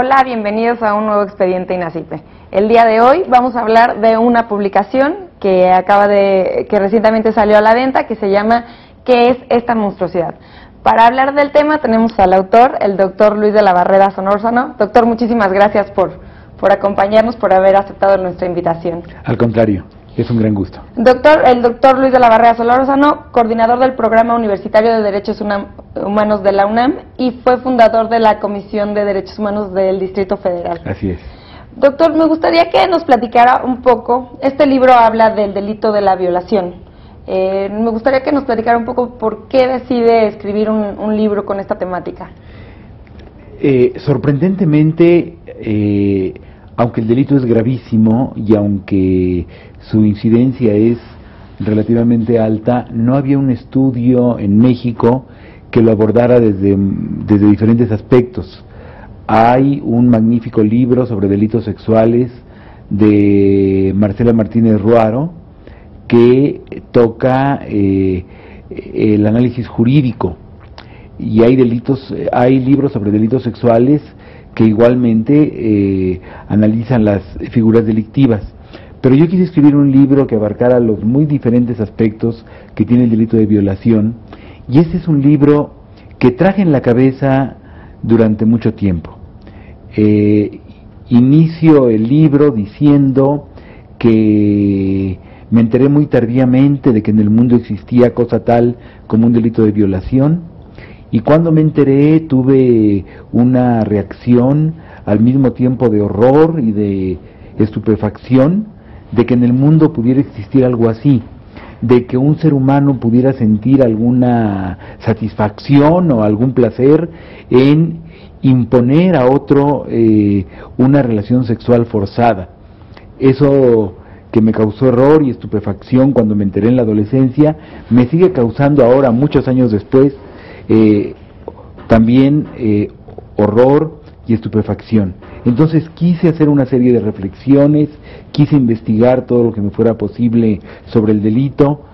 Hola, bienvenidos a un nuevo expediente INACYPE. El día de hoy vamos a hablar de una publicación que recientemente salió a la venta, que se llama ¿Qué es esta monstruosidad? Para hablar del tema tenemos al autor, el doctor Luis de la Barrera Solórzano. Doctor, muchísimas gracias por acompañarnos, por haber aceptado nuestra invitación. Al contrario, es un gran gusto. El doctor Luis de la Barrera Solórzano, coordinador del Programa Universitario de Derechos Humanos de la UNAM y fue fundador de la Comisión de Derechos Humanos del Distrito Federal. Así es. Doctor, me gustaría que nos platicara un poco, este libro habla del delito de la violación. Me gustaría que nos platicara un poco por qué decide escribir un libro con esta temática. Sorprendentemente, aunque el delito es gravísimo y aunque su incidencia es relativamente alta, no había un estudio en México que lo abordara desde diferentes aspectos. Hay un magnífico libro sobre delitos sexuales de Marcela Martínez Ruaro que toca el análisis jurídico, y hay libros sobre delitos sexuales que igualmente analizan las figuras delictivas. Pero yo quise escribir un libro que abarcara los muy diferentes aspectos que tiene el delito de violación, y este es un libro que traje en la cabeza durante mucho tiempo. Inicio el libro diciendo que me enteré muy tardíamente de que en el mundo existía cosa tal como un delito de violación, y cuando me enteré tuve una reacción al mismo tiempo de horror y de estupefacción de que en el mundo pudiera existir algo así, de que un ser humano pudiera sentir alguna satisfacción o algún placer en imponer a otro una relación sexual forzada. Eso que me causó horror y estupefacción cuando me enteré en la adolescencia, me sigue causando ahora, muchos años después, también horror y estupefacción. Entonces quise hacer una serie de reflexiones, quise investigar todo lo que me fuera posible sobre el delito,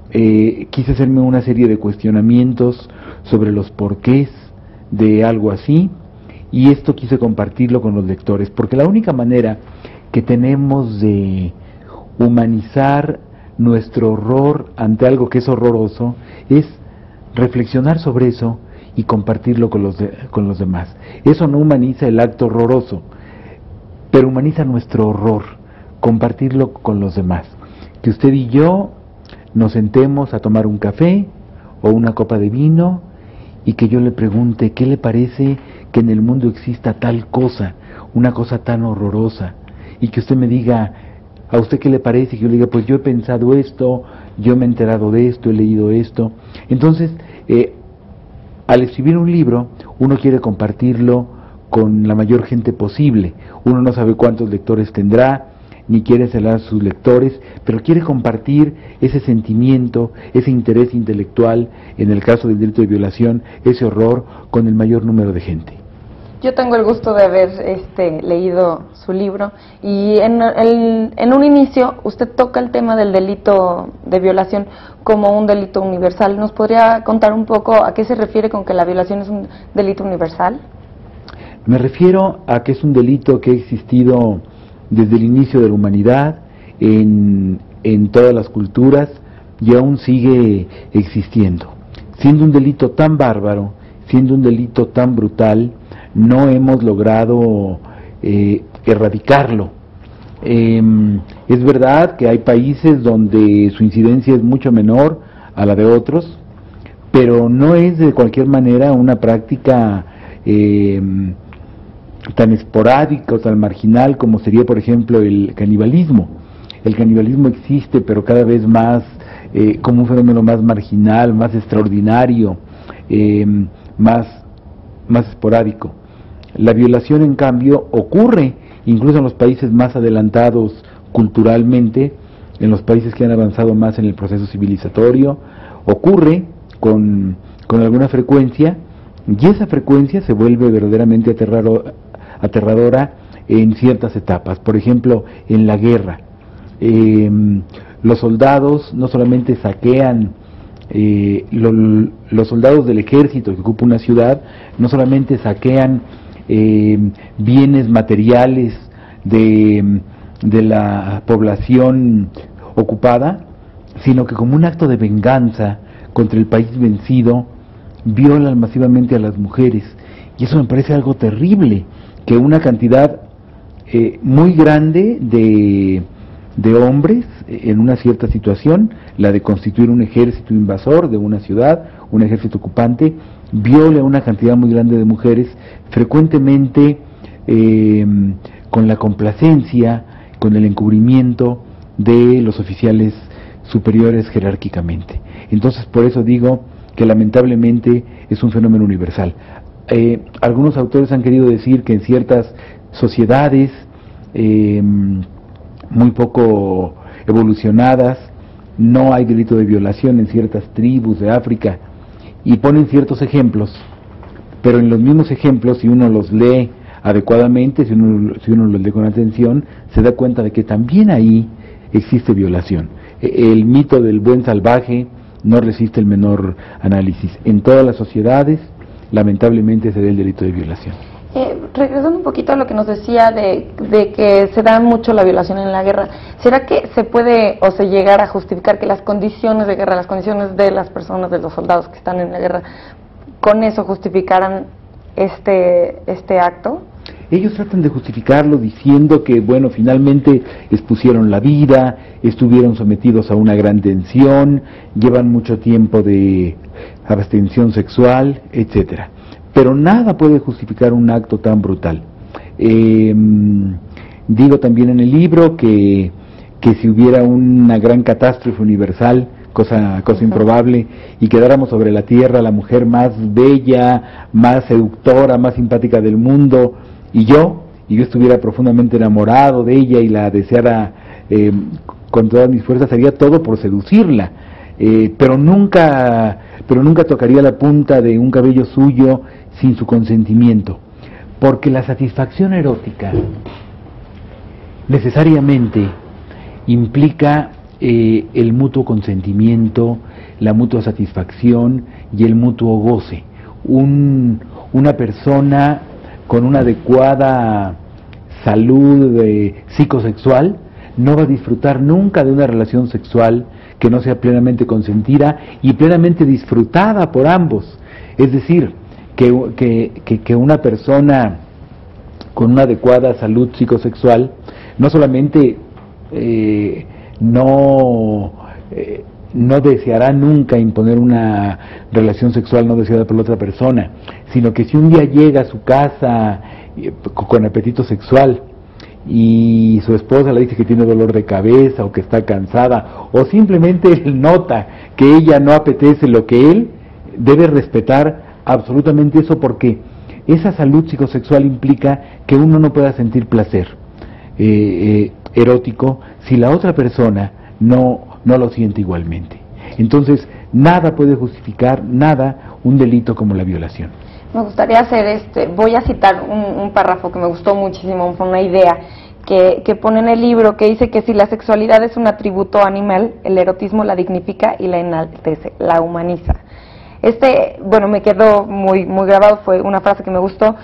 quise hacerme una serie de cuestionamientos sobre los porqués de algo así, y esto quise compartirlo con los lectores, porque la única manera que tenemos de humanizar nuestro horror ante algo que es horroroso es reflexionar sobre eso y compartirlo con los demás. Eso no humaniza el acto horroroso, pero humaniza nuestro horror, compartirlo con los demás. Que usted y yo nos sentemos a tomar un café o una copa de vino y que yo le pregunte qué le parece que en el mundo exista tal cosa, una cosa tan horrorosa, y que usted me diga, ¿a usted qué le parece? Y yo le diga, pues yo he pensado esto, yo me he enterado de esto, he leído esto. Entonces, al escribir un libro, uno quiere compartirlo con la mayor gente posible. Uno no sabe cuántos lectores tendrá, ni quiere celar a sus lectores, pero quiere compartir ese sentimiento, ese interés intelectual, en el caso del delito de violación, ese horror, con el mayor número de gente. Yo tengo el gusto de haber leído su libro, y en un inicio usted toca el tema del delito de violación como un delito universal. ¿Nos podría contar un poco a qué se refiere con que la violación es un delito universal? Me refiero a que es un delito que ha existido desde el inicio de la humanidad, en todas las culturas, y aún sigue existiendo. Siendo un delito tan bárbaro, siendo un delito tan brutal, no hemos logrado erradicarlo. Es verdad que hay países donde su incidencia es mucho menor a la de otros, pero no es de cualquier manera una práctica tan esporádica o tan marginal como sería, por ejemplo, el canibalismo. El canibalismo existe, pero cada vez más como un fenómeno más marginal, más extraordinario, más esporádico. La violación, en cambio, ocurre incluso en los países más adelantados culturalmente, en los países que han avanzado más en el proceso civilizatorio, ocurre con alguna frecuencia, y esa frecuencia se vuelve verdaderamente aterradora en ciertas etapas. Por ejemplo, en la guerra, los soldados no solamente saquean, los soldados del ejército que ocupa una ciudad, no solamente saquean bienes materiales de la población ocupada, sino que como un acto de venganza contra el país vencido, violan masivamente a las mujeres. Y eso me parece algo terrible, que una cantidad muy grande de hombres en una cierta situación, la de constituir un ejército invasor de una ciudad, un ejército ocupante, viole a una cantidad muy grande de mujeres, frecuentemente con la complacencia, con el encubrimiento de los oficiales superiores jerárquicamente. Entonces, por eso digo que lamentablemente es un fenómeno universal. Algunos autores han querido decir que en ciertas sociedades muy poco evolucionadas no hay delito de violación, en ciertas tribus de África, y ponen ciertos ejemplos, pero en los mismos ejemplos, si uno los lee adecuadamente, si uno los lee con atención, se da cuenta de que también ahí existe violación. El mito del buen salvaje no resiste el menor análisis. En todas las sociedades, lamentablemente, se da el delito de violación. Regresando un poquito a lo que nos decía de que se da mucho la violación en la guerra, ¿será que se puede o se llegará a justificar que las condiciones de guerra, las condiciones de las personas, de los soldados que están en la guerra, con eso justificaran este acto? Ellos tratan de justificarlo diciendo que, bueno, finalmente expusieron la vida, estuvieron sometidos a una gran tensión, llevan mucho tiempo de abstención sexual, etcétera. Pero nada puede justificar un acto tan brutal. Digo también en el libro que si hubiera una gran catástrofe universal, cosa improbable, y quedáramos sobre la tierra la mujer más bella, más seductora, más simpática del mundo, y yo estuviera profundamente enamorado de ella y la deseara con todas mis fuerzas, haría todo por seducirla, pero nunca tocaría la punta de un cabello suyo sin su consentimiento, porque la satisfacción erótica necesariamente implica el mutuo consentimiento, la mutua satisfacción y el mutuo goce. Una persona con una adecuada salud psicosexual no va a disfrutar nunca de una relación sexual que no sea plenamente consentida y plenamente disfrutada por ambos. Es decir, que una persona con una adecuada salud psicosexual no solamente no deseará nunca imponer una relación sexual no deseada por la otra persona, sino que si un día llega a su casa con apetito sexual y su esposa le dice que tiene dolor de cabeza o que está cansada, o simplemente él nota que ella no apetece lo que él, debe respetar absolutamente eso, porque esa salud psicosexual implica que uno no pueda sentir placer erótico si la otra persona no lo siente igualmente. Entonces, nada puede justificar, un delito como la violación. Me gustaría hacer voy a citar un párrafo que me gustó muchísimo, fue una idea que pone en el libro, que dice que si la sexualidad es un atributo animal, el erotismo la dignifica y la enaltece, la humaniza. Bueno, me quedó muy grabado, fue una frase que me gustó,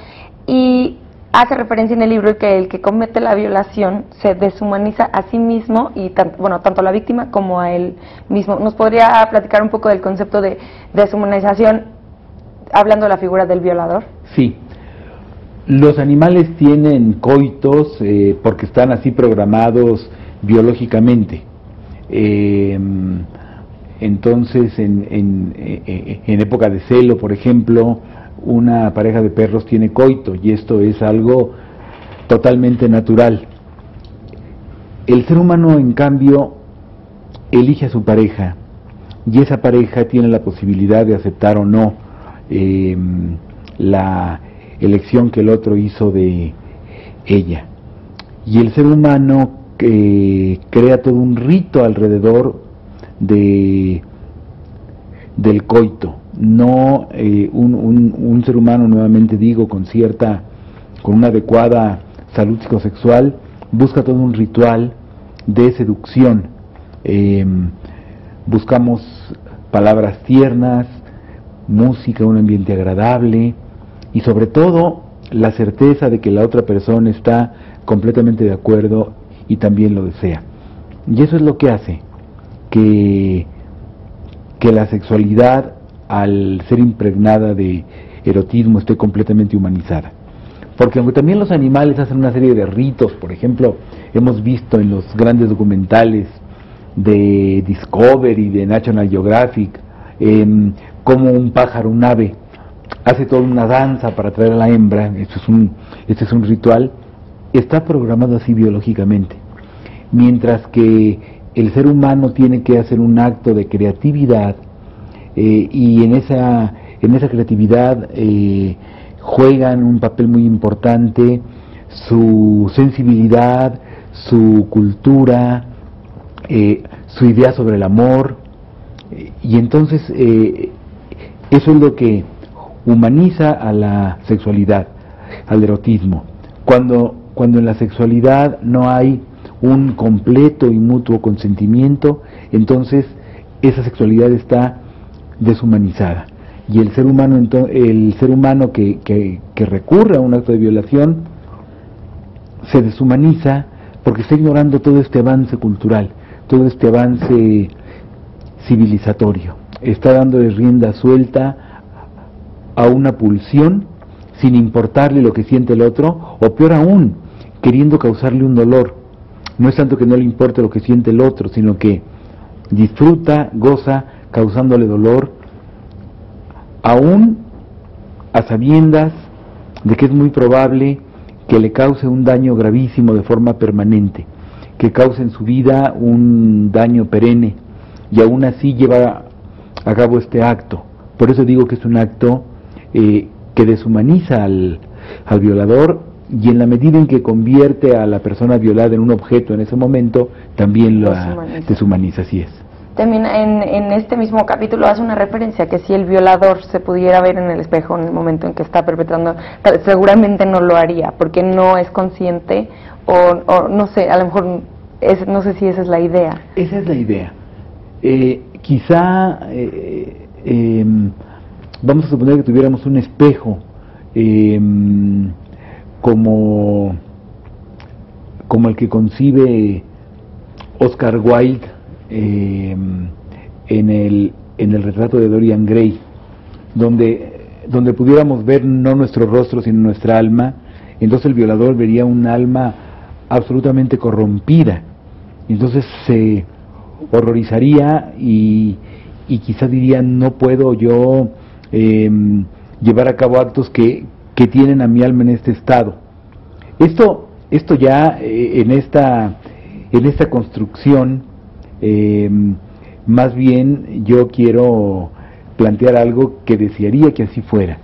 y hace referencia en el libro que el que comete la violación se deshumaniza a sí mismo y tanto a la víctima como a él mismo. ¿Nos podría platicar un poco del concepto de deshumanización hablando de la figura del violador? Sí. Los animales tienen coitos porque están así programados biológicamente. Entonces, en época de celo, por ejemplo, una pareja de perros tiene coito, y esto es algo totalmente natural. El ser humano, en cambio, elige a su pareja, y esa pareja tiene la posibilidad de aceptar o no la elección que el otro hizo de ella. Y el ser humano crea todo un rito alrededor del coito. No un ser humano, nuevamente digo, con una adecuada salud psicosexual, busca todo un ritual de seducción. Buscamos palabras tiernas, música, un ambiente agradable, y sobre todo la certeza de que la otra persona está completamente de acuerdo y también lo desea. Y eso es lo que hace que la sexualidad, al ser impregnada de erotismo, esté completamente humanizada. Porque aunque también los animales hacen una serie de ritos, por ejemplo, hemos visto en los grandes documentales de Discovery, de National Geographic, como un pájaro, un ave, hace toda una danza para atraer a la hembra. Este es un ritual, está programado así biológicamente. Mientras que el ser humano tiene que hacer un acto de creatividad, y en esa creatividad juegan un papel muy importante su sensibilidad, su cultura, su idea sobre el amor, y entonces eso es lo que humaniza a la sexualidad, al erotismo. Cuando en la sexualidad no hay un completo y mutuo consentimiento, entonces esa sexualidad está deshumanizada, y el ser humano que recurre a un acto de violación se deshumaniza porque está ignorando todo este avance cultural, todo este avance civilizatorio, está dándole rienda suelta a una pulsión sin importarle lo que siente el otro, o peor aún, queriendo causarle un dolor. No es tanto que no le importe lo que siente el otro, sino que disfruta, goza, causándole dolor, aún a sabiendas de que es muy probable que le cause un daño gravísimo de forma permanente, que cause en su vida un daño perenne, y aún así lleva a cabo este acto. Por eso digo que es un acto que deshumaniza al violador, y en la medida en que convierte a la persona violada en un objeto en ese momento, también la deshumaniza, así es. También en este mismo capítulo hace una referencia que si el violador se pudiera ver en el espejo en el momento en que está perpetrando, seguramente no lo haría, porque no es consciente, o no sé, a lo mejor no sé si esa es la idea. Esa es la idea. Quizá vamos a suponer que tuviéramos un espejo como el que concibe Oscar Wilde en el retrato de Dorian Gray, donde pudiéramos ver no nuestro rostro sino nuestra alma. Entonces el violador vería un alma absolutamente corrompida, entonces se horrorizaría y quizás diría: no puedo yo llevar a cabo actos que tienen a mi alma en este estado. Esto ya en esta construcción, más bien yo quiero plantear algo que desearía que así fuera,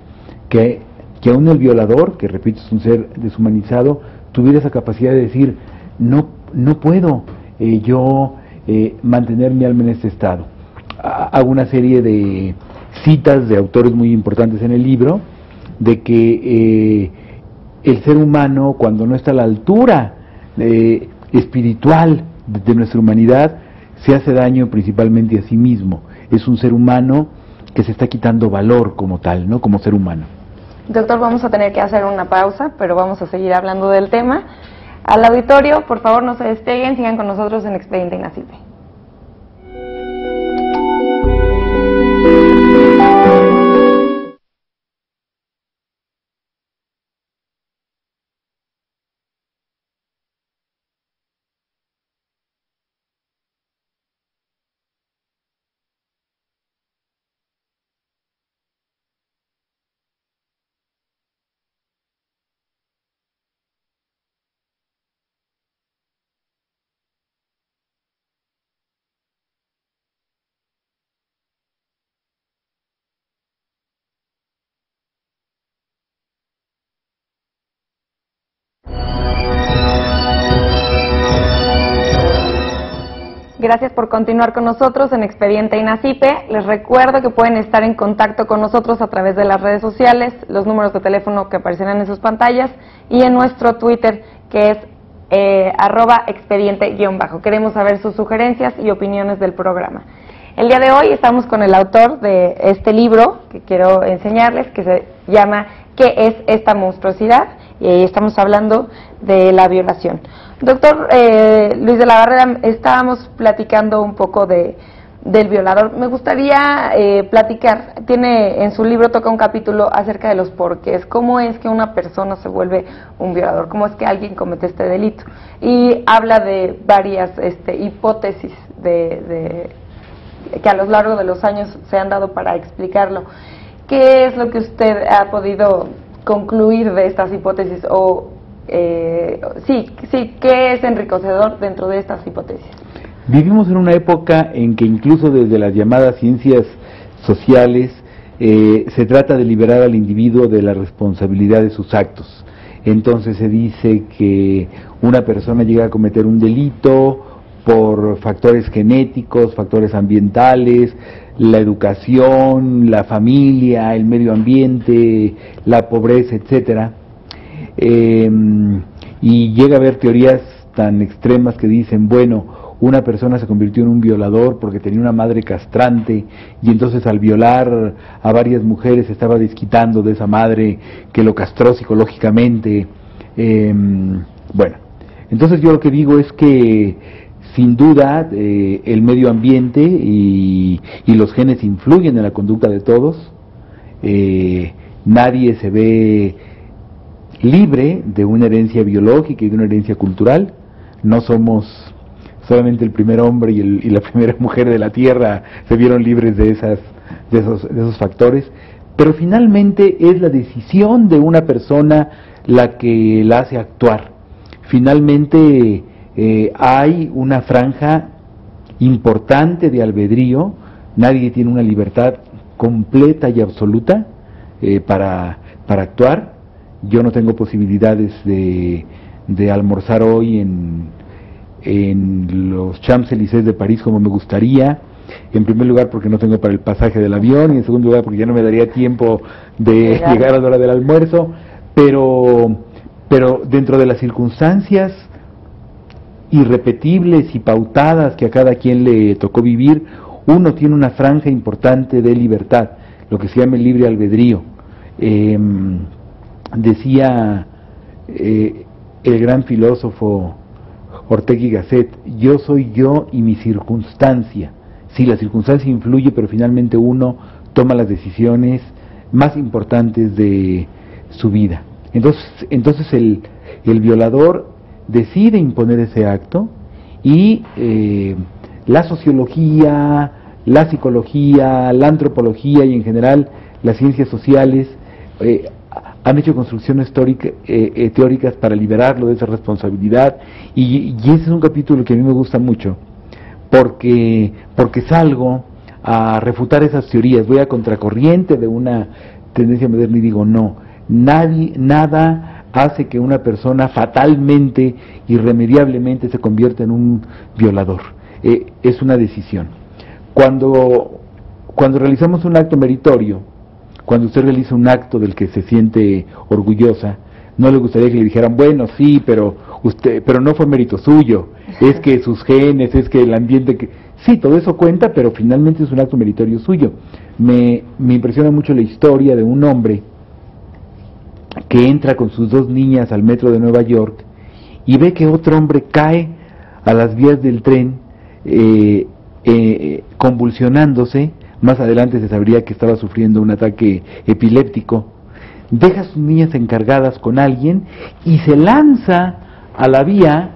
que aún el violador, que repito es un ser deshumanizado, tuviera esa capacidad de decir: no puedo yo mantener mi alma en este estado. Hago una serie de citas de autores muy importantes en el libro, de que el ser humano, cuando no está a la altura espiritual de nuestra humanidad, se hace daño principalmente a sí mismo. Es un ser humano que se está quitando valor como tal, ¿no? Como ser humano. Doctor, vamos a tener que hacer una pausa, pero vamos a seguir hablando del tema. Al auditorio, por favor, no se despeguen, sigan con nosotros en Expediente INACIPE. Gracias por continuar con nosotros en Expediente INACIPE. Les recuerdo que pueden estar en contacto con nosotros a través de las redes sociales, los números de teléfono que aparecerán en sus pantallas, y en nuestro Twitter, que es @expediente_. Queremos saber sus sugerencias y opiniones del programa. El día de hoy estamos con el autor de este libro que quiero enseñarles, que se llama qué es esta monstruosidad, y estamos hablando de la violación. Doctor Luis de la Barrera, estábamos platicando un poco del violador. Me gustaría platicar, en su libro toca un capítulo acerca de los porqués, cómo es que una persona se vuelve un violador, cómo es que alguien comete este delito, y habla de varias hipótesis que a lo largo de los años se han dado para explicarlo. ¿Qué es lo que usted ha podido concluir de estas hipótesis? O ¿qué es enriquecedor dentro de estas hipótesis? Vivimos en una época en que incluso desde las llamadas ciencias sociales se trata de liberar al individuo de la responsabilidad de sus actos. Entonces se dice que una persona llega a cometer un delito por factores genéticos, factores ambientales, la educación, la familia, el medio ambiente, la pobreza, etcétera. Y llega a haber teorías tan extremas que dicen, bueno, una persona se convirtió en un violador porque tenía una madre castrante y entonces al violar a varias mujeres se estaba desquitando de esa madre que lo castró psicológicamente. Bueno, entonces yo lo que digo es que sin duda el medio ambiente y los genes influyen en la conducta de todos. Nadie se ve libre de una herencia biológica y de una herencia cultural. No somos solamente el primer hombre y la primera mujer de la Tierra se vieron libres de esos factores, pero finalmente es la decisión de una persona la que la hace actuar. Finalmente hay una franja importante de albedrío. Nadie tiene una libertad completa y absoluta para actuar. Yo no tengo posibilidades de almorzar hoy en los Champs-Élysées de París como me gustaría. En primer lugar porque no tengo para el pasaje del avión, y en segundo lugar porque ya no me daría tiempo de llegar a la hora del almuerzo, pero dentro de las circunstancias irrepetibles y pautadas que a cada quien le tocó vivir, uno tiene una franja importante de libertad, lo que se llama el libre albedrío. Decía el gran filósofo Ortega y Gasset, yo soy yo y mi circunstancia. Sí, la circunstancia influye, pero finalmente uno toma las decisiones más importantes de su vida. Entonces el violador decide imponer ese acto, y la sociología, la psicología, la antropología y en general las ciencias sociales han hecho construcciones teóricas para liberarlo de esa responsabilidad, y ese es un capítulo que a mí me gusta mucho, porque salgo a refutar esas teorías, voy a contracorriente de una tendencia moderna y digo, no, nada hace que una persona fatalmente, irremediablemente se convierta en un violador. Es una decisión. Cuando realizamos un acto meritorio, cuando usted realiza un acto del que se siente orgullosa, no le gustaría que le dijeran, bueno, sí, pero no fue mérito suyo, es que sus genes, es que el ambiente, sí, todo eso cuenta, pero finalmente es un acto meritorio suyo. Me impresiona mucho la historia de un hombre que entra con sus 2 niñas al metro de Nueva York y ve que otro hombre cae a las vías del tren convulsionándose. Más adelante se sabría que estaba sufriendo un ataque epiléptico. Deja a sus niñas encargadas con alguien y se lanza a la vía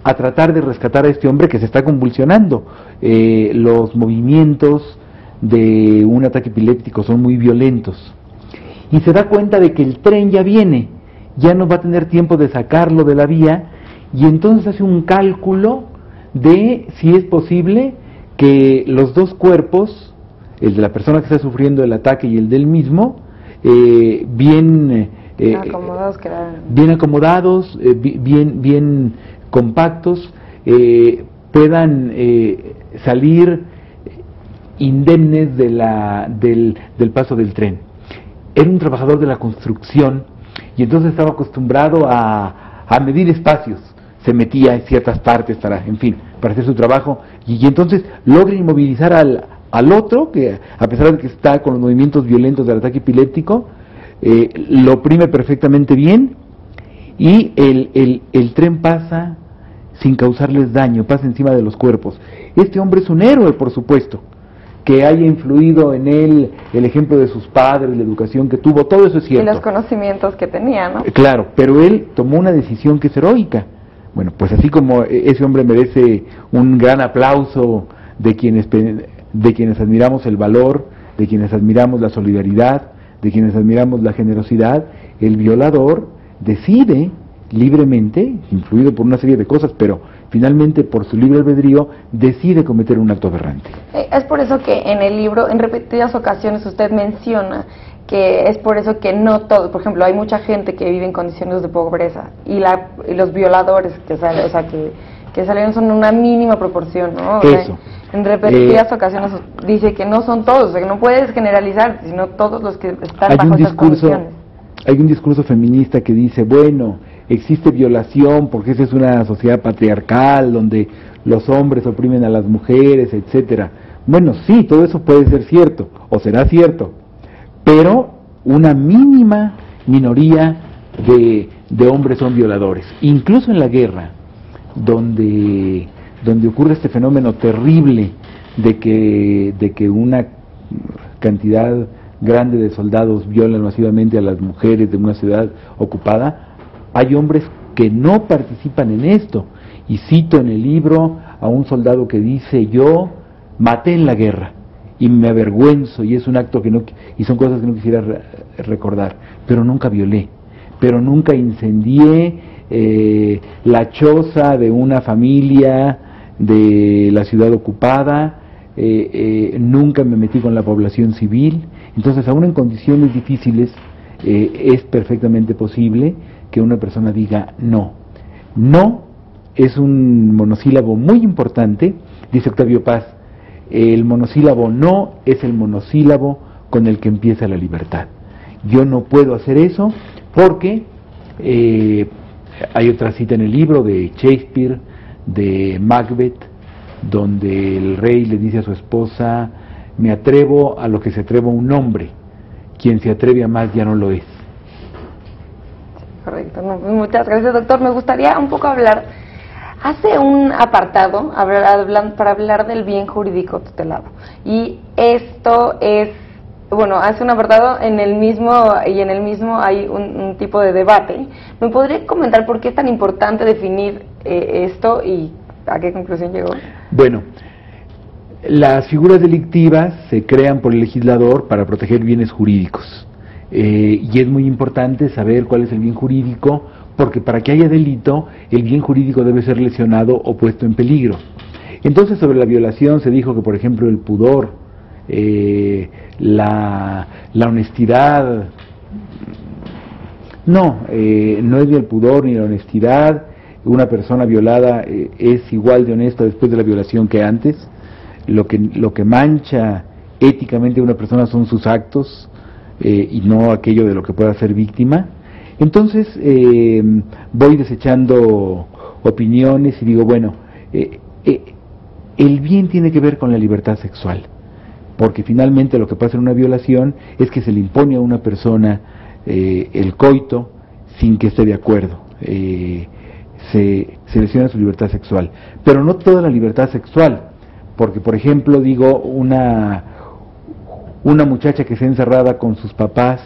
a tratar de rescatar a este hombre que se está convulsionando. Los movimientos de un ataque epiléptico son muy violentos. Y se da cuenta de que el tren ya viene, ya no va a tener tiempo de sacarlo de la vía, y entonces hace un cálculo de si es posible que los 2 cuerpos, el de la persona que está sufriendo el ataque y el del mismo, bien acomodados, bien compactos, puedan salir indemnes del paso del tren. Era un trabajador de la construcción y entonces estaba acostumbrado a medir espacios, se metía en ciertas partes para hacer su trabajo, y entonces logra inmovilizar al otro, que a pesar de que está con los movimientos violentos del ataque epiléptico, lo oprime perfectamente bien y el tren pasa sin causarles daño, pasa encima de los cuerpos. Este hombre es un héroe, por supuesto, que haya influido en él el ejemplo de sus padres, la educación que tuvo, todo eso es cierto. Y los conocimientos que tenía, ¿no? Claro, pero él tomó una decisión que es heroica. Bueno, pues así como ese hombre merece un gran aplauso de quienes admiramos el valor, de quienes admiramos la solidaridad, de quienes admiramos la generosidad, el violador decide libremente, influido por una serie de cosas, pero finalmente por su libre albedrío, decide cometer un acto aberrante. Es por eso que en el libro, en repetidas ocasiones, usted menciona que es por eso que no todos, por ejemplo, hay mucha gente que vive en condiciones de pobreza y los violadores que salen, o sea, que salieron son una mínima proporción, ¿no? O sea, en repetidas ocasiones dice que no son todos, o sea, que no puedes generalizar, sino todos los que están bajo esas condiciones. Hay un discurso feminista que dice, bueno, existe violación porque esa es una sociedad patriarcal donde los hombres oprimen a las mujeres, etcétera. Bueno, sí, todo eso puede ser cierto, o será cierto, pero una mínima minoría de hombres son violadores. Incluso en la guerra, donde ocurre este fenómeno terrible de que una cantidad grande de soldados violan masivamente a las mujeres de una ciudad ocupada, hay hombres que no participan en esto. Y cito en el libro a un soldado que dice, yo maté en la guerra y me avergüenzo y es un acto que no, y son cosas que no quisiera recordar, pero nunca violé, pero nunca incendié la choza de una familia de la ciudad ocupada, nunca me metí con la población civil. Entonces, aún en condiciones difíciles, es perfectamente posible que una persona diga no. No es un monosílabo muy importante, dice Octavio Paz. El monosílabo no es el monosílabo con el que empieza la libertad. Yo no puedo hacer eso porque hay otra cita en el libro de Shakespeare, de Macbeth, donde el rey le dice a su esposa, me atrevo a lo que se atreva un hombre, quien se atreve a más ya no lo es. Correcto, no, muchas gracias, doctor. Me gustaría un poco hablar, hace un apartado para hablar del bien jurídico tutelado, y esto es, bueno, hace un apartado en el mismo hay un tipo de debate. ¿Me podría comentar por qué es tan importante definir esto y a qué conclusión llegó? Bueno, las figuras delictivas se crean por el legislador para proteger bienes jurídicos, y es muy importante saber cuál es el bien jurídico, porque para que haya delito, el bien jurídico debe ser lesionado o puesto en peligro. Entonces, sobre la violación se dijo que, por ejemplo, el pudor, la honestidad, no es ni el pudor ni la honestidad. Una persona violada es igual de honesta después de la violación que antes. Lo que mancha éticamente a una persona son sus actos, y no aquello de lo que pueda ser víctima. Entonces voy desechando opiniones y digo, bueno, el bien tiene que ver con la libertad sexual, porque finalmente lo que pasa en una violación es que se le impone a una persona el coito sin que esté de acuerdo, se lesiona su libertad sexual, pero no toda la libertad sexual, porque por ejemplo digo, una muchacha que está encerrada con sus papás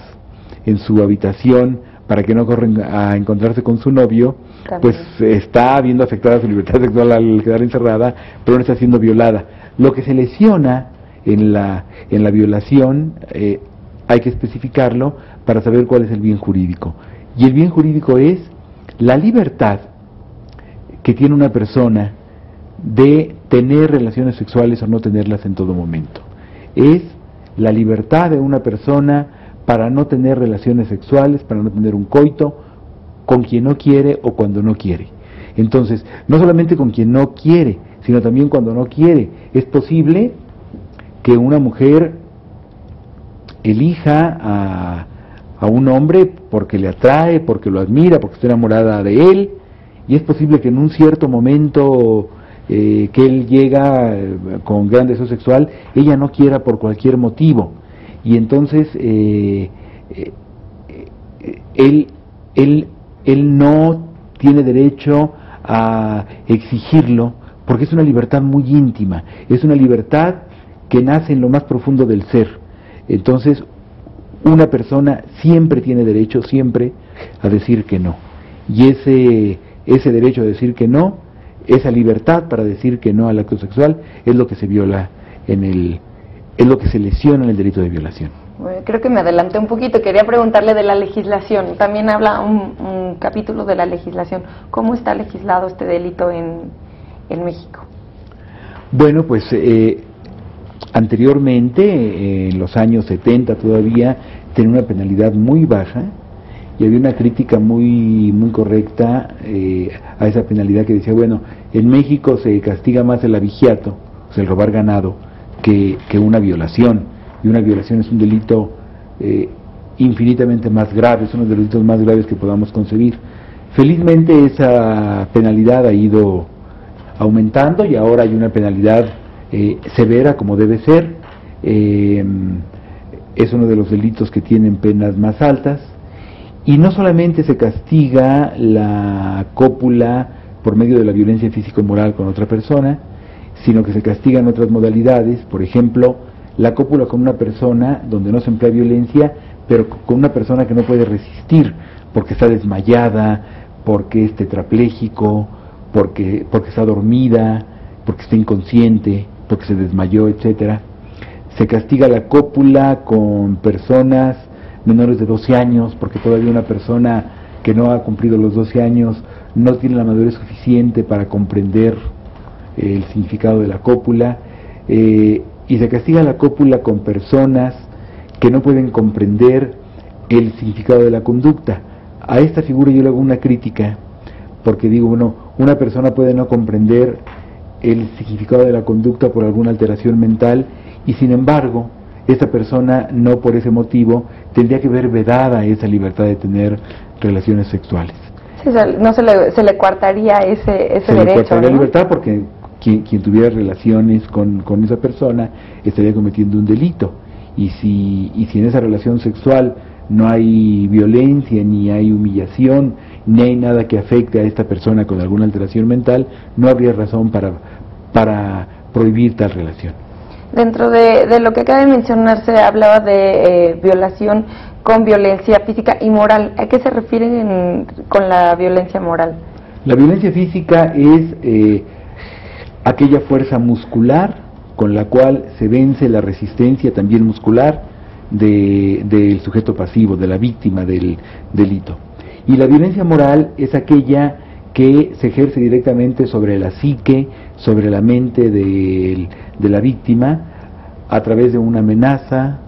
en su habitación para que no corren a encontrarse con su novio, también, pues está viendo afectada su libertad sexual al quedar encerrada, pero no está siendo violada. Lo que se lesiona en la violación hay que especificarlo para saber cuál es el bien jurídico. Y el bien jurídico es la libertad que tiene una persona de tener relaciones sexuales o no tenerlas en todo momento. Es la libertad de una persona para no tener relaciones sexuales, para no tener un coito con quien no quiere o cuando no quiere. Entonces, no solamente con quien no quiere, sino también cuando no quiere. Es posible que una mujer elija a un hombre porque le atrae, porque lo admira, porque está enamorada de él, y es posible que en un cierto momento que él llega con gran deseo sexual, ella no quiera por cualquier motivo, y entonces él no tiene derecho a exigirlo, porque es una libertad muy íntima, es una libertad que nace en lo más profundo del ser. Entonces, una persona siempre tiene derecho, siempre, a decir que no. Y ese derecho a decir que no, esa libertad para decir que no al acto sexual, es lo que se viola es lo que se lesiona en el delito de violación. Bueno, creo que me adelanté un poquito, quería preguntarle de la legislación. También habla un capítulo de la legislación. ¿Cómo está legislado este delito en México? Bueno, pues anteriormente, en los años 70 todavía, tenía una penalidad muy baja y había una crítica muy correcta a esa penalidad que decía, bueno, en México se castiga más el abigeato, o sea, el robar ganado, que una violación, y una violación es un delito infinitamente más grave, es uno de los delitos más graves que podamos concebir. Felizmente esa penalidad ha ido aumentando y ahora hay una penalidad severa como debe ser. Es uno de los delitos que tienen penas más altas, y no solamente se castiga la cópula por medio de la violencia físico-moral con otra persona, sino que se castigan otras modalidades, por ejemplo, la cópula con una persona donde no se emplea violencia, pero con una persona que no puede resistir, porque está desmayada, porque es tetrapléjico, porque está dormida, porque está inconsciente, porque se desmayó, etcétera. Se castiga la cópula con personas menores de 12 años, porque todavía una persona que no ha cumplido los 12 años no tiene la madurez suficiente para comprender el significado de la cópula, y se castiga la cópula con personas que no pueden comprender el significado de la conducta. A esta figura yo le hago una crítica, porque digo, bueno, una persona puede no comprender el significado de la conducta por alguna alteración mental, y sin embargo, esta persona no por ese motivo tendría que ver vedada esa libertad de tener relaciones sexuales. Sí, no se le coartaría ese derecho. Se le coartaría, ¿no?, libertad, porque quien tuviera relaciones con esa persona estaría cometiendo un delito, y si en esa relación sexual no hay violencia, ni hay humillación, ni hay nada que afecte a esta persona con alguna alteración mental, no habría razón para prohibir tal relación. Dentro de lo que acaba de mencionar, se hablaba de violación con violencia física y moral. ¿A qué se refieren con la violencia moral? La violencia física es aquella fuerza muscular con la cual se vence la resistencia también muscular del sujeto pasivo, de la víctima del delito. Y la violencia moral es aquella que se ejerce directamente sobre la psique, sobre la mente de la víctima, a través de una amenaza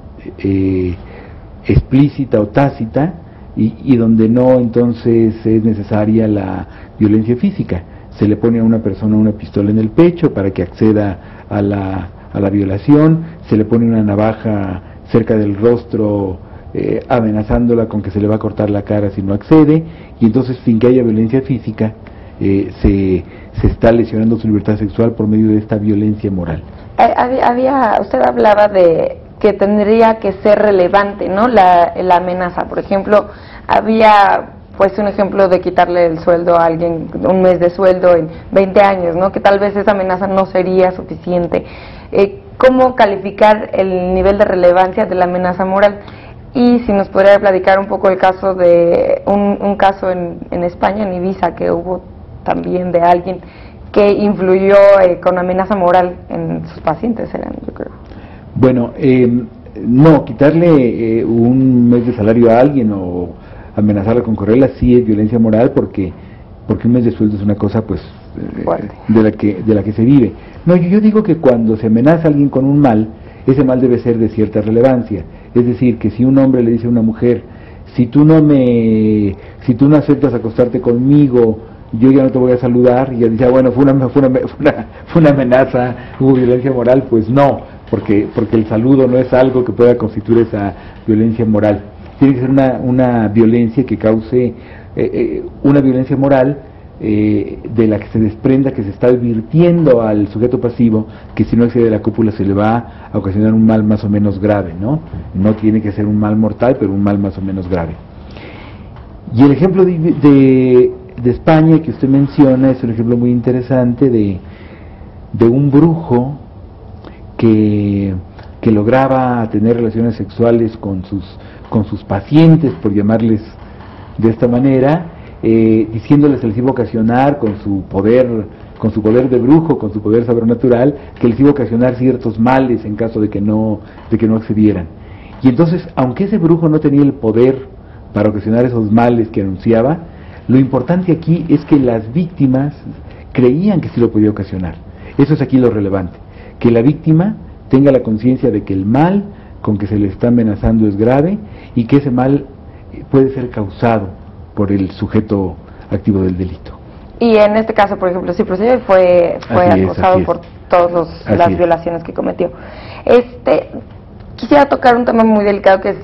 explícita o tácita, y donde no entonces es necesaria la violencia física. Se le pone a una persona una pistola en el pecho para que acceda a la violación, se le pone una navaja cerca del rostro amenazándola con que se le va a cortar la cara si no accede, y entonces sin que haya violencia física se está lesionando su libertad sexual por medio de esta violencia moral. Usted hablaba de que tendría que ser relevante, ¿no?, la amenaza. Por ejemplo, había pues un ejemplo de quitarle el sueldo a alguien, un mes de sueldo en 20 años, ¿no?, que tal vez esa amenaza no sería suficiente. ¿Cómo calificar el nivel de relevancia de la amenaza moral? Y si nos podría platicar un poco el caso de un caso en España, en Ibiza, que hubo también de alguien que influyó con amenaza moral en sus pacientes, yo creo. Bueno, no, quitarle un mes de salario a alguien o amenazarla con correrla sí es violencia moral, porque un mes de sueldo es una cosa pues de la que se vive. No, yo digo que cuando se amenaza a alguien con un mal, ese mal debe ser de cierta relevancia. Es decir, que si un hombre le dice a una mujer, si tú no aceptas acostarte conmigo, yo ya no te voy a saludar, y ella dice, bueno, fue una amenaza, hubo violencia moral, pues no, porque el saludo no es algo que pueda constituir esa violencia moral. Tiene que ser una violencia que cause una violencia moral de la que se desprenda que se está advirtiendo al sujeto pasivo que si no accede a la cópula se le va a ocasionar un mal más o menos grave, ¿no? No tiene que ser un mal mortal, pero un mal más o menos grave. Y el ejemplo de España que usted menciona es un ejemplo muy interesante de un brujo que lograba tener relaciones sexuales con sus pacientes, por llamarles de esta manera, diciéndoles que les iba a ocasionar con su poder de brujo, con su poder sobrenatural, que les iba a ocasionar ciertos males en caso de que no accedieran. Y entonces, aunque ese brujo no tenía el poder para ocasionar esos males que anunciaba, lo importante aquí es que las víctimas creían que sí lo podía ocasionar. Eso es aquí lo relevante, que la víctima tenga la conciencia de que el mal con que se le está amenazando es grave y que ese mal puede ser causado por el sujeto activo del delito. Y en este caso, por ejemplo, sí procedió y fue acosado por todas las violaciones que cometió. Quisiera tocar un tema muy delicado que es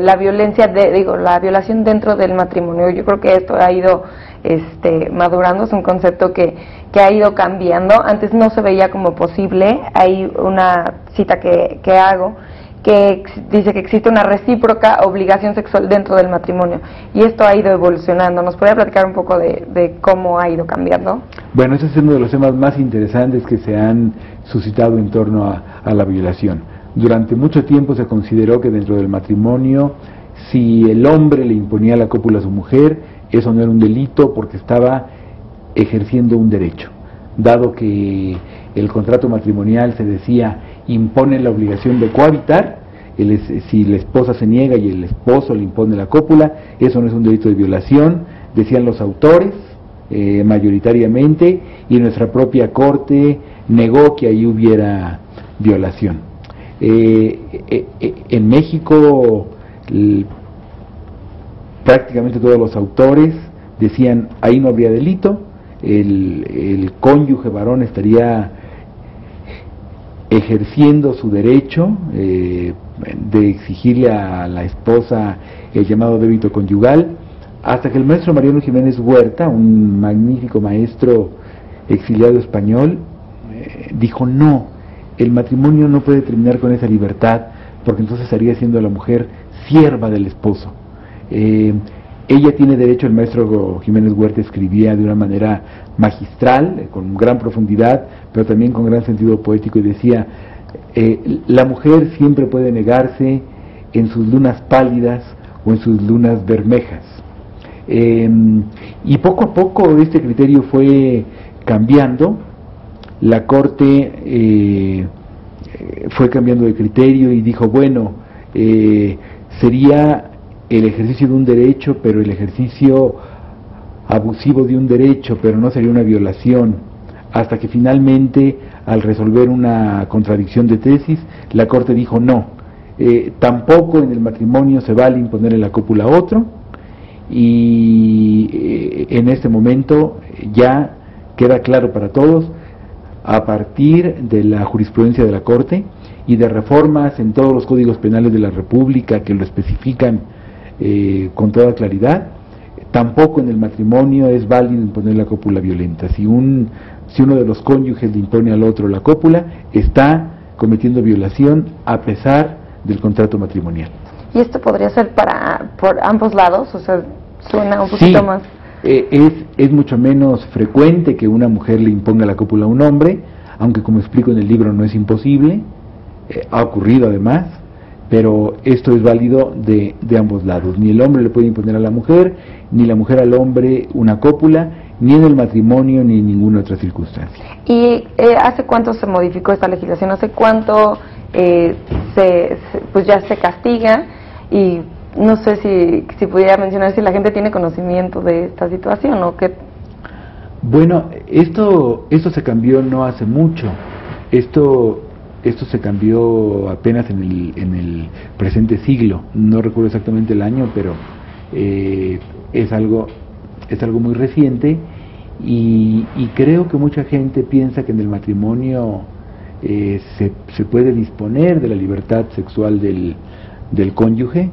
la violencia, la violación dentro del matrimonio. Yo creo que esto ha ido madurando, es un concepto que ha ido cambiando. Antes no se veía como posible. Hay una cita que hago que dice que existe una recíproca obligación sexual dentro del matrimonio, y esto ha ido evolucionando. ¿Nos podría platicar un poco de cómo ha ido cambiando? Bueno, ese es uno de los temas más interesantes que se han suscitado en torno a la violación. Durante mucho tiempo se consideró que dentro del matrimonio, si el hombre le imponía la cópula a su mujer, eso no era un delito porque estaba ejerciendo un derecho. Dado que el contrato matrimonial se decía impone la obligación de cohabitar, si la esposa se niega y el esposo le impone la cópula, eso no es un delito de violación, decían los autores mayoritariamente, y nuestra propia corte negó que ahí hubiera violación. En México prácticamente todos los autores decían ahí no habría delito, el cónyuge varón estaría ejerciendo su derecho de exigirle a la esposa el llamado débito conyugal, hasta que el maestro Mariano Jiménez Huerta, un magnífico maestro exiliado español, dijo no, el matrimonio no puede terminar con esa libertad, porque entonces estaría siendo a la mujer sierva del esposo. Ella tiene derecho, el maestro Jiménez Huerta escribía de una manera magistral, con gran profundidad, pero también con gran sentido poético, y decía, la mujer siempre puede negarse en sus lunas pálidas o en sus lunas bermejas. Y poco a poco este criterio fue cambiando, la corte fue cambiando de criterio y dijo, bueno, sería el ejercicio de un derecho, pero el ejercicio abusivo de un derecho, pero no sería una violación, hasta que finalmente, al resolver una contradicción de tesis, la Corte dijo no, tampoco en el matrimonio se vale imponerle la cópula a otro, y en este momento ya queda claro para todos, a partir de la jurisprudencia de la Corte y de reformas en todos los códigos penales de la República que lo especifican con toda claridad, tampoco en el matrimonio es válido imponer la cópula violenta. Si uno de los cónyuges le impone al otro la cópula, está cometiendo violación a pesar del contrato matrimonial. ¿Y esto podría ser por ambos lados? O sea, suena un poquito más... Es mucho menos frecuente que una mujer le imponga la cópula a un hombre, aunque como explico en el libro no es imposible, ha ocurrido además, pero esto es válido de ambos lados. Ni el hombre le puede imponer a la mujer, ni la mujer al hombre una cópula, ni en el matrimonio, ni en ninguna otra circunstancia. ¿Y hace cuánto se modificó esta legislación? ¿Hace cuánto pues ya se castiga? Y no sé si pudiera mencionar si la gente tiene conocimiento de esta situación o qué. Bueno, esto se cambió no hace mucho. Esto se cambió apenas en el presente siglo. No recuerdo exactamente el año, pero es algo muy reciente, y creo que mucha gente piensa que en el matrimonio se puede disponer de la libertad sexual del cónyuge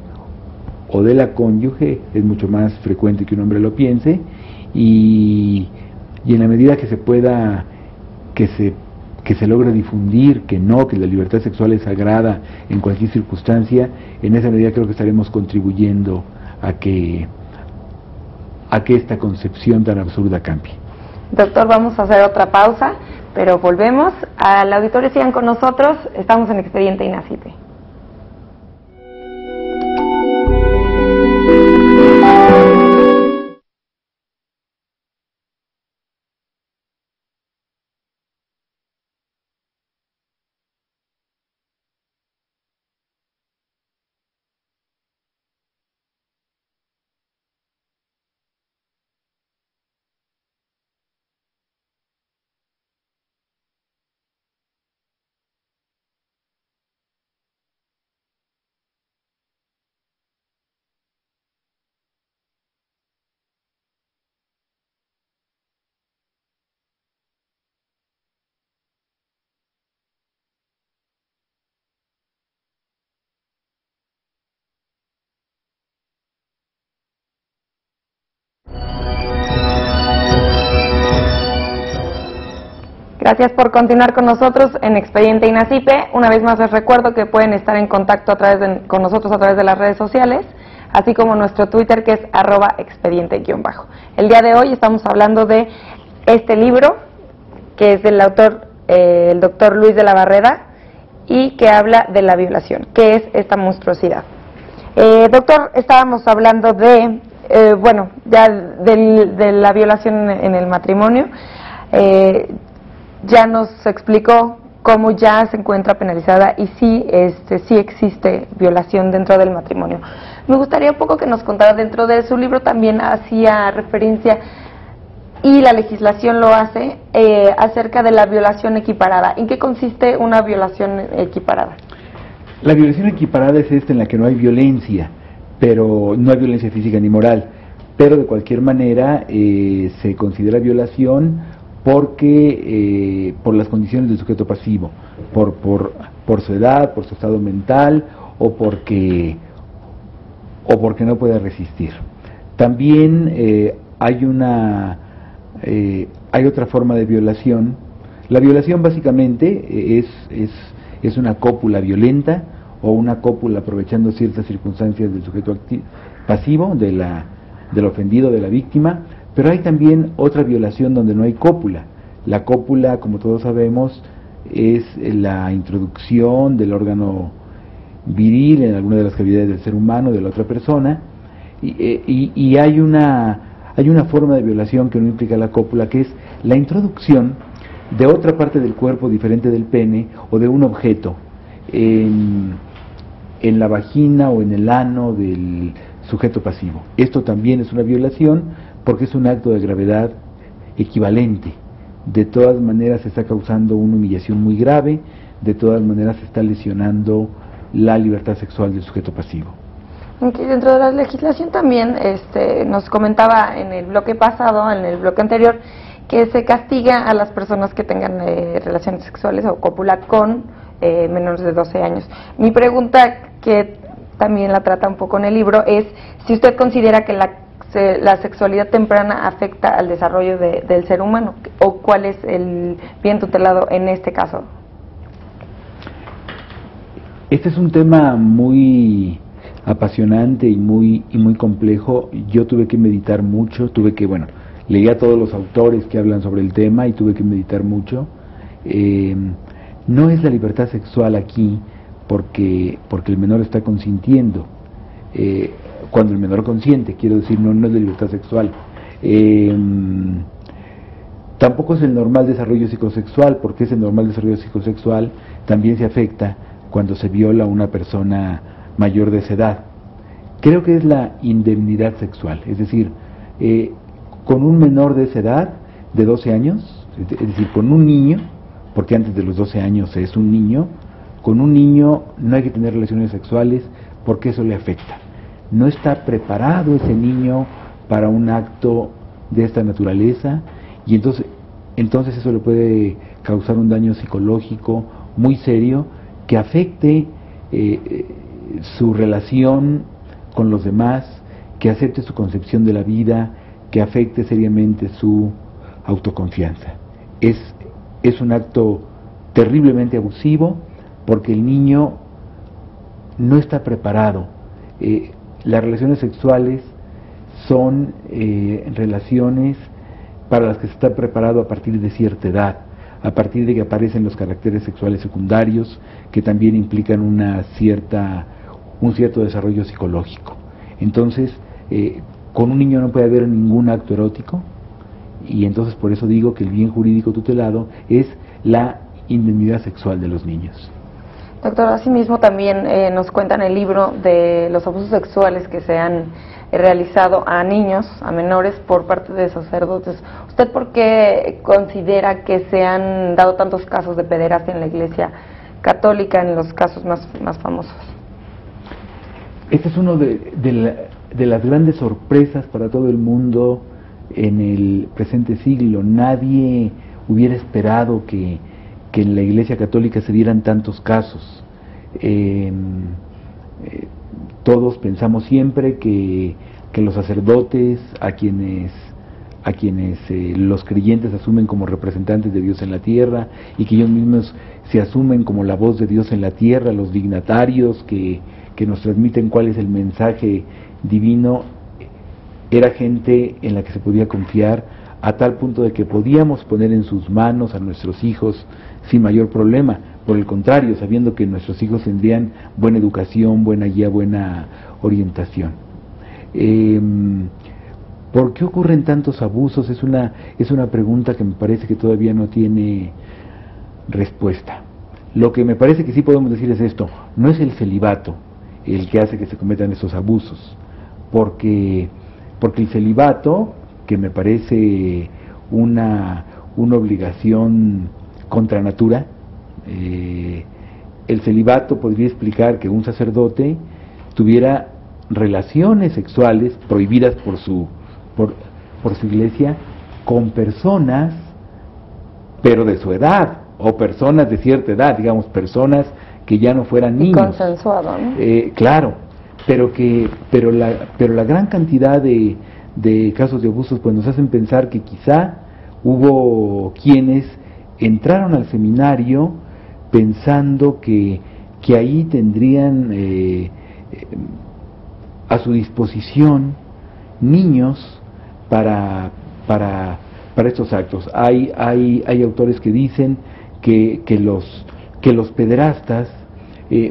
o de la cónyuge. Es mucho más frecuente que un hombre lo piense, y en la medida que se pueda, que se logre difundir que la libertad sexual es sagrada en cualquier circunstancia, en esa medida creo que estaremos contribuyendo a que a que esta concepción tan absurda cambie. Doctor, vamos a hacer otra pausa, pero volvemos. Al auditorio sigan con nosotros, estamos en Expediente INACIPE. Gracias por continuar con nosotros en Expediente INACIPE. Una vez más les recuerdo que pueden estar en contacto con nosotros a través de las redes sociales, así como nuestro Twitter, que es @expediente_. El día de hoy estamos hablando de este libro, que es del autor, el doctor Luis de la Barreda, y que habla de la violación, que es esta monstruosidad. Doctor, estábamos hablando de, ya de la violación en el matrimonio. Ya nos explicó cómo ya se encuentra penalizada y sí existe violación dentro del matrimonio. Me gustaría un poco que nos contara, dentro de su libro también hacía referencia, y la legislación lo hace, acerca de la violación equiparada. ¿En qué consiste una violación equiparada? La violación equiparada es esta en la que no hay violencia, pero no hay violencia física ni moral, pero de cualquier manera se considera violación porque por las condiciones del sujeto pasivo, por su edad, por su estado mental, o porque no puede resistir. También hay otra forma de violación. La violación básicamente es una cópula violenta o una cópula aprovechando ciertas circunstancias del sujeto pasivo, del ofendido, de la víctima. Pero hay también otra violación donde no hay cópula. La cópula, como todos sabemos, es la introducción del órgano viril en alguna de las cavidades del ser humano, de la otra persona, y hay una forma de violación que no implica la cópula, que es la introducción de otra parte del cuerpo diferente del pene o de un objeto en la vagina o en el ano del sujeto pasivo. Esto también es una violación, porque es un acto de gravedad equivalente. De todas maneras se está causando una humillación muy grave, de todas maneras se está lesionando la libertad sexual del sujeto pasivo. Dentro de la legislación también nos comentaba en el bloque pasado, en el bloque anterior, que se castiga a las personas que tengan relaciones sexuales o cópula con menores de 12 años. Mi pregunta, que también la trata un poco en el libro, es si usted considera que la sexualidad temprana afecta al desarrollo del ser humano, o cuál es el bien tutelado en este caso. Este es un tema muy apasionante y muy complejo. Yo tuve que meditar mucho, leí a todos los autores que hablan sobre el tema y tuve que meditar mucho. No es la libertad sexual aquí porque el menor está consintiendo. Cuando el menor consiente, quiero decir, no es de libertad sexual. Tampoco es el normal desarrollo psicosexual, porque ese normal desarrollo psicosexual también se afecta cuando se viola a una persona mayor de esa edad. Creo que es la indemnidad sexual, es decir, con un menor de esa edad, de 12 años, es decir, con un niño, porque antes de los 12 años es un niño, con un niño no hay que tener relaciones sexuales porque eso le afecta. No está preparado ese niño para un acto de esta naturaleza, y entonces eso le puede causar un daño psicológico muy serio que afecte su relación con los demás, que afecte su concepción de la vida, que afecte seriamente su autoconfianza. Es un acto terriblemente abusivo porque el niño no está preparado. Las relaciones sexuales son relaciones para las que se está preparado a partir de cierta edad, a partir de que aparecen los caracteres sexuales secundarios, que también implican un cierto desarrollo psicológico. Entonces, con un niño no puede haber ningún acto erótico, y entonces por eso digo que el bien jurídico tutelado es la indemnidad sexual de los niños. Doctor, asimismo también nos cuenta en el libro de los abusos sexuales que se han realizado a niños, a menores, por parte de sacerdotes. ¿Usted por qué considera que se han dado tantos casos de pederastia en la Iglesia Católica, en los casos más famosos? Este es uno de las grandes sorpresas para todo el mundo en el presente siglo. Nadie hubiera esperado que en la Iglesia Católica se dieran tantos casos. Todos pensamos siempre que los sacerdotes, a quienes los creyentes asumen como representantes de Dios en la tierra, y que ellos mismos se asumen como la voz de Dios en la tierra, los dignatarios que nos transmiten cuál es el mensaje divino, era gente en la que se podía confiar, a tal punto de que podíamos poner en sus manos a nuestros hijos sin mayor problema. Por el contrario, sabiendo que nuestros hijos tendrían buena educación, buena guía, buena orientación. ¿Por qué ocurren tantos abusos? Es una pregunta que me parece que todavía no tiene respuesta. Lo que me parece que sí podemos decir es esto: no es el celibato el que hace que se cometan esos abusos, porque el celibato, que me parece una obligación contra natura, el celibato podría explicar que un sacerdote tuviera relaciones sexuales prohibidas por su iglesia con personas, pero de su edad, o personas de cierta edad, digamos, personas que ya no fueran niños. Y consensuado, ¿no? Claro, pero la gran cantidad de casos de abusos pues nos hacen pensar que quizá hubo quienes entraron al seminario pensando que ahí tendrían a su disposición niños para estos actos. Hay autores que dicen que los pederastas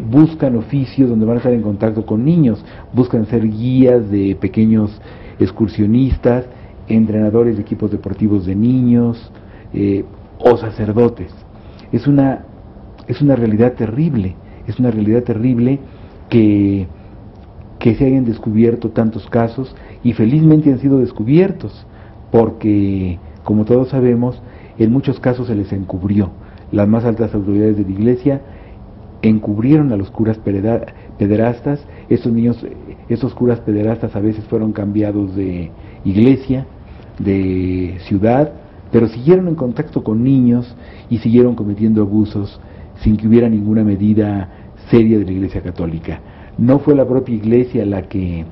buscan oficios donde van a estar en contacto con niños, buscan ser guías de pequeños excursionistas, entrenadores de equipos deportivos de niños, o sacerdotes. Es una realidad terrible, que se hayan descubierto tantos casos, y felizmente han sido descubiertos, porque, como todos sabemos, en muchos casos se les encubrió. Las más altas autoridades de la Iglesia encubrieron a los curas pederastas. Estos curas pederastas a veces fueron cambiados de iglesia, de ciudad, pero siguieron en contacto con niños y siguieron cometiendo abusos sin que hubiera ninguna medida seria de la Iglesia Católica. No fue la propia Iglesia la que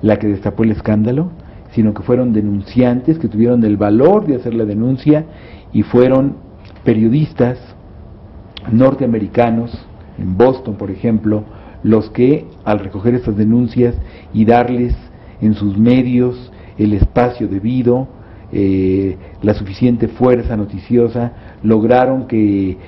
destapó el escándalo, sino que fueron denunciantes que tuvieron el valor de hacer la denuncia, y fueron periodistas norteamericanos, en Boston por ejemplo, los que, al recoger estas denuncias y darles en sus medios el espacio debido, la suficiente fuerza noticiosa, lograron que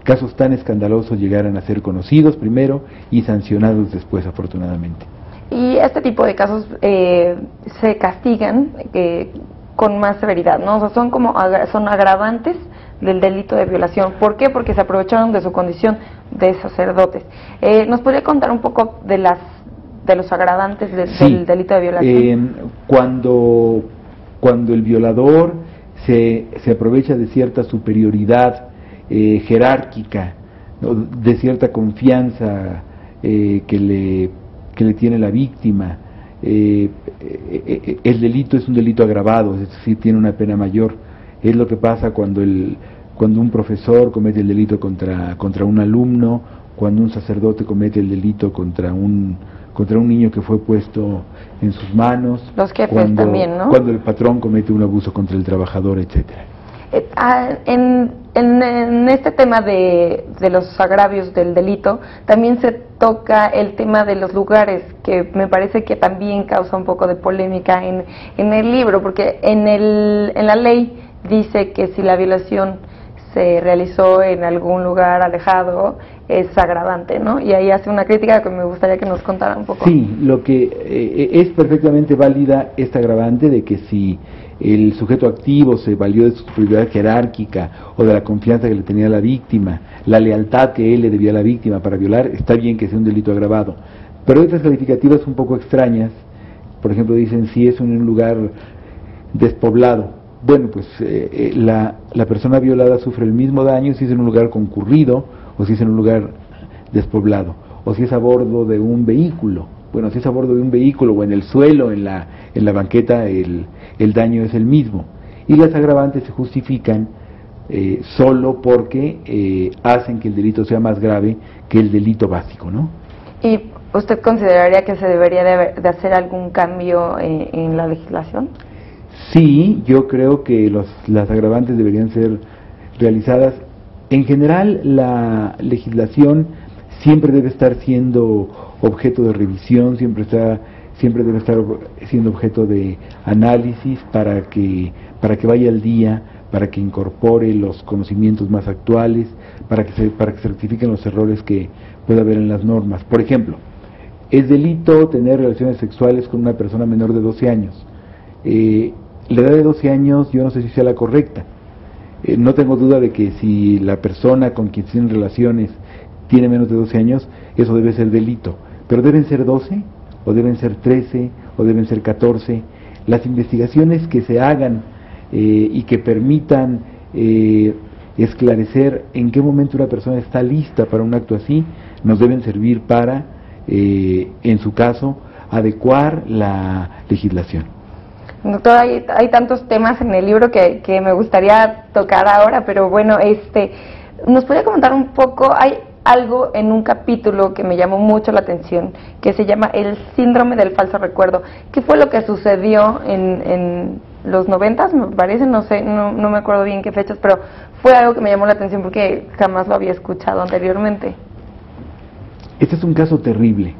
casos tan escandalosos llegaran a ser conocidos primero y sancionados después, afortunadamente. Y este tipo de casos se castigan con más severidad, ¿no? O sea, son agravantes del delito de violación. ¿Por qué? Porque se aprovecharon de su condición de sacerdotes. ¿Nos podría contar un poco de los agravantes del delito de violación? Cuando el violador se aprovecha de cierta superioridad jerárquica, ¿no?, de cierta confianza que le tiene la víctima, el delito es un delito agravado, es decir, tiene una pena mayor. Es lo que pasa cuando un profesor comete el delito contra un alumno, cuando un sacerdote comete el delito contra un niño que fue puesto en sus manos, los jefes también, ¿no? Cuando el patrón comete un abuso contra el trabajador, etcétera. En este tema de los agravios del delito, también se toca el tema de los lugares que me parece que también causa un poco de polémica en el libro, porque en la ley dice que si la violación se realizó en algún lugar alejado es agravante, ¿no? Y ahí hace una crítica que me gustaría que nos contara un poco. Sí, lo que es perfectamente válida esta agravante de que si el sujeto activo se valió de su superioridad jerárquica o de la confianza que le tenía a la víctima, la lealtad que él le debía a la víctima para violar, está bien que sea un delito agravado. Pero hay otras calificativas un poco extrañas, por ejemplo dicen si es en un lugar despoblado. Bueno, pues la persona violada sufre el mismo daño si es en un lugar concurrido o si es en un lugar despoblado, o si es a bordo de un vehículo. Bueno, si es a bordo de un vehículo o en el suelo, en la banqueta, el daño es el mismo. Y las agravantes se justifican solo porque hacen que el delito sea más grave que el delito básico, ¿no? ¿Y usted consideraría que se debería de hacer algún cambio en la legislación? Sí, yo creo que las agravantes deberían ser realizadas. En general, la legislación siempre debe estar siendo objeto de revisión, siempre debe estar siendo objeto de análisis para que vaya al día, para que incorpore los conocimientos más actuales, para que se rectifiquen los errores que pueda haber en las normas. Por ejemplo, es delito tener relaciones sexuales con una persona menor de 12 años. La edad de 12 años yo no sé si sea la correcta. No tengo duda de que si la persona con quien tienen relaciones tiene menos de 12 años, eso debe ser delito. Pero ¿deben ser 12? ¿O deben ser 13? ¿O deben ser 14? Las investigaciones que se hagan y que permitan esclarecer en qué momento una persona está lista para un acto así, nos deben servir para, en su caso, adecuar la legislación. Doctor, hay tantos temas en el libro que me gustaría tocar ahora, pero bueno, ¿nos podría comentar un poco? Hay algo en un capítulo que me llamó mucho la atención, que se llama el síndrome del falso recuerdo. ¿Qué fue lo que sucedió en los 90s, me parece? No sé, no me acuerdo bien qué fechas, pero fue algo que me llamó la atención porque jamás lo había escuchado anteriormente. Este es un caso terrible.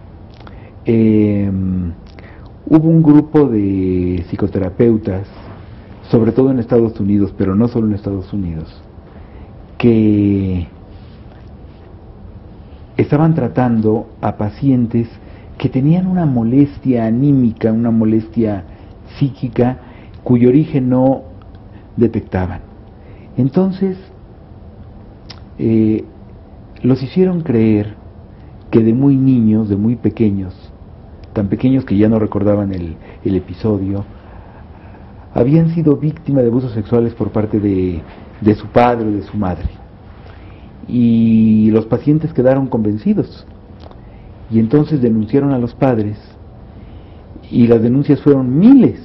Hubo un grupo de psicoterapeutas, sobre todo en Estados Unidos, pero no solo en Estados Unidos, que estaban tratando a pacientes que tenían una molestia anímica, una molestia psíquica, cuyo origen no detectaban. Entonces, los hicieron creer que de muy niños, de muy pequeños, tan pequeños que ya no recordaban el episodio, habían sido víctimas de abusos sexuales por parte de su padre o de su madre. Y los pacientes quedaron convencidos. Y entonces denunciaron a los padres, y las denuncias fueron miles,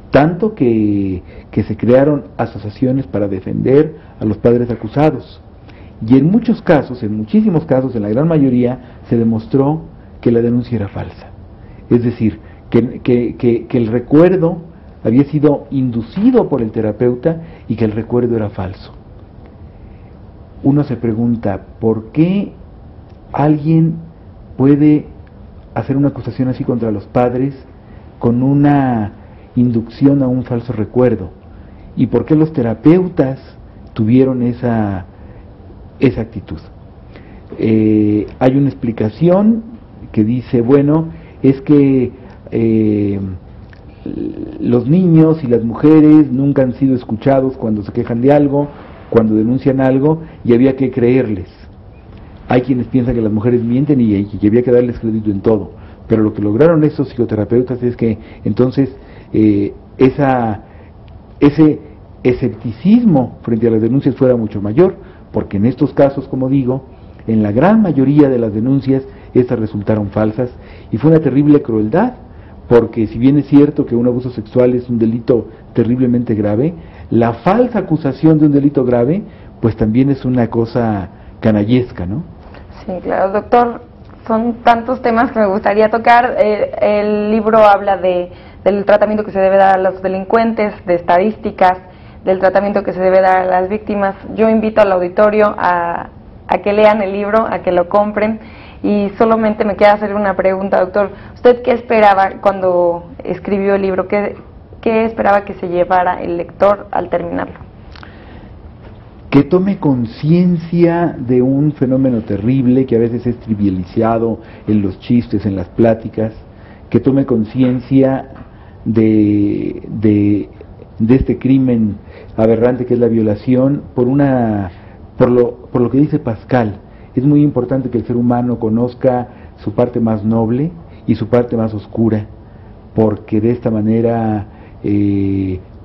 tanto que se crearon asociaciones para defender a los padres acusados. Y en muchos casos, en muchísimos casos, en la gran mayoría, se demostró que la denuncia era falsa. Es decir, que el recuerdo había sido inducido por el terapeuta y que el recuerdo era falso. Uno se pregunta, ¿por qué alguien puede hacer una acusación así contra los padres con una inducción a un falso recuerdo? ¿Y por qué los terapeutas tuvieron esa actitud? Hay una explicación que dice, bueno, es que los niños y las mujeres nunca han sido escuchados cuando se quejan de algo, cuando denuncian algo, y había que creerles. Hay quienes piensan que las mujeres mienten y había que darles crédito en todo, pero lo que lograron estos psicoterapeutas es que entonces ese escepticismo frente a las denuncias fuera mucho mayor, porque en estos casos, como digo, en la gran mayoría de las denuncias, estas resultaron falsas, y fue una terrible crueldad, porque si bien es cierto que un abuso sexual es un delito terriblemente grave, la falsa acusación de un delito grave, pues también es una cosa canallesca, ¿no? Sí, claro, doctor, son tantos temas que me gustaría tocar. El libro habla del tratamiento que se debe dar a los delincuentes, de estadísticas, del tratamiento que se debe dar a las víctimas. Yo invito al auditorio a que lean el libro, a que lo compren. Y solamente me queda hacerle una pregunta, doctor. ¿Usted qué esperaba cuando escribió el libro? ¿Qué esperaba que se llevara el lector al terminarlo? Que tome conciencia de un fenómeno terrible que a veces es trivializado en los chistes, en las pláticas, que tome conciencia de este crimen aberrante que es la violación por lo que dice Pascal. Es muy importante que el ser humano conozca su parte más noble y su parte más oscura, porque de esta manera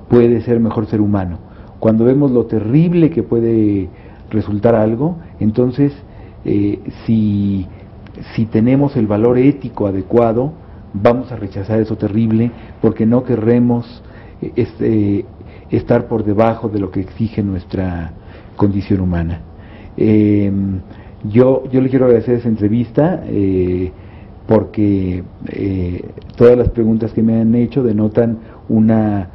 puede ser mejor ser humano. Cuando vemos lo terrible que puede resultar algo, entonces si tenemos el valor ético adecuado, vamos a rechazar eso terrible, porque no querremos estar por debajo de lo que exige nuestra condición humana. Yo le quiero agradecer esa entrevista porque todas las preguntas que me han hecho denotan una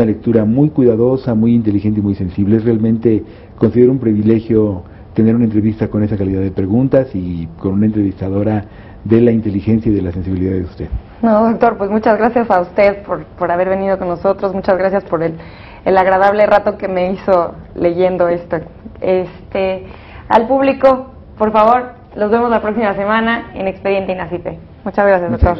lectura muy cuidadosa, muy inteligente y muy sensible. Es realmente, considero un privilegio tener una entrevista con esa calidad de preguntas y con una entrevistadora de la inteligencia y de la sensibilidad de usted. No, doctor, pues muchas gracias a usted por haber venido con nosotros, muchas gracias por el agradable rato que me hizo leyendo esto. Al público, por favor, los vemos la próxima semana en Expediente INACIPE. Muchas gracias, doctor.